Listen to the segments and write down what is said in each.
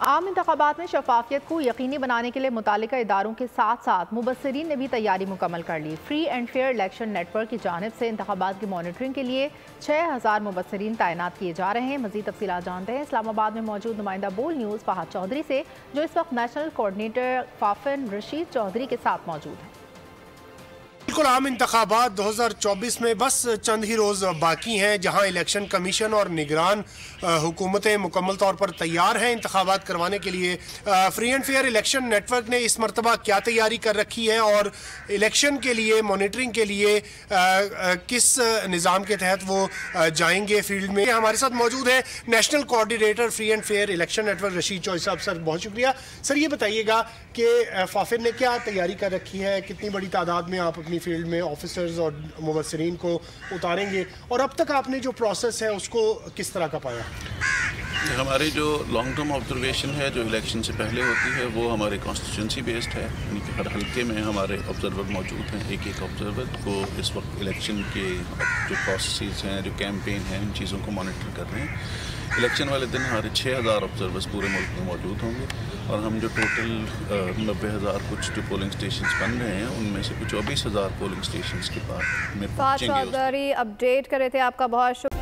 عام انتخابات میں شفافیت کو یقینی بنانے کے لیے متعلقہ اداروں کے ساتھ ساتھ مبصرین نے بھی تیاری مکمل کر لی۔ Free and fair election network کی جانب سے انتخابات کی مانیٹرنگ کے لیے 6000 مبصرین تعینات کیے جا رہے ہیں۔ مزید تفصیلات جانتے ہیں اسلام آباد میں موجود نمائندہ بول نیوز فہد چودھری سے، جو اس وقت نیشنل کوآرڈینیٹر فافن رشید چودھری کے ساتھ موجود ہیں۔ بالکل، عام انتخابات 2024 میں بس چند ہی روز باقی ہیں، جہاں الیکشن کمیشن اور نگران حکومتیں مکمل طور پر تیار ہیں انتخابات کروانے کے لیے۔ Free and fair election network نے اس مرتبہ کیا تیاری کر رکھی ہے اور الیکشن کے لیے مانیٹرنگ کے لیے کس نظام کے تحت وہ جائیں گے فیلڈ میں؟ ہمارے ساتھ موجود ہے national coordinator free and fair election network Rashid Chaudhry صاحب۔ سر بہت شکریہ۔ سر یہ بتائیے گا کہ فافن نے کیا تیاری کر رکھی ہے، کتنی بڑی تعداد میں آپ اپنی فیلڈ میں آفیسرز اور مبصرین کو اتاریں گے، اور اب تک آپ نے جو پروسیس ہے اس کو کس طرح کا پایا؟ ہماری جو لانگ ٹرم آبزرویشن ہے جو الیکشن سے پہلے ہوتی ہے وہ ہمارے کانسٹیٹوئنسی بیسڈ ہے، یعنی کہ ہر حلقے میں ہمارے آبزرور موجود ہیں، ایک آبزرور کو اس وقت الیکشن کے جو پروسیسز ہیں، جو کیمپین ہیں، ان چیزوں کو مانیٹر کر رہے ہیں۔ الیکشن والے دن ہمارے 6000 آبزرورز پورے ملک میں موجود ہوں گے، اور ہم جو ٹوٹل 90,000 کچھ جو پولنگ اسٹیشنز بن رہے ہیں ان میں سے کچھ 24,000 پولنگ اسٹیشنز کے بعد میں پہنچیں گے۔ فہد چودھری اپڈیٹ کر رہے تھے، آپ کا بہت شکریہ۔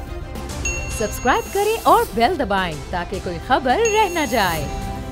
سبسکرائب کریں اور بیل دبائیں تاکہ کوئی خبر رہ نہ جائے۔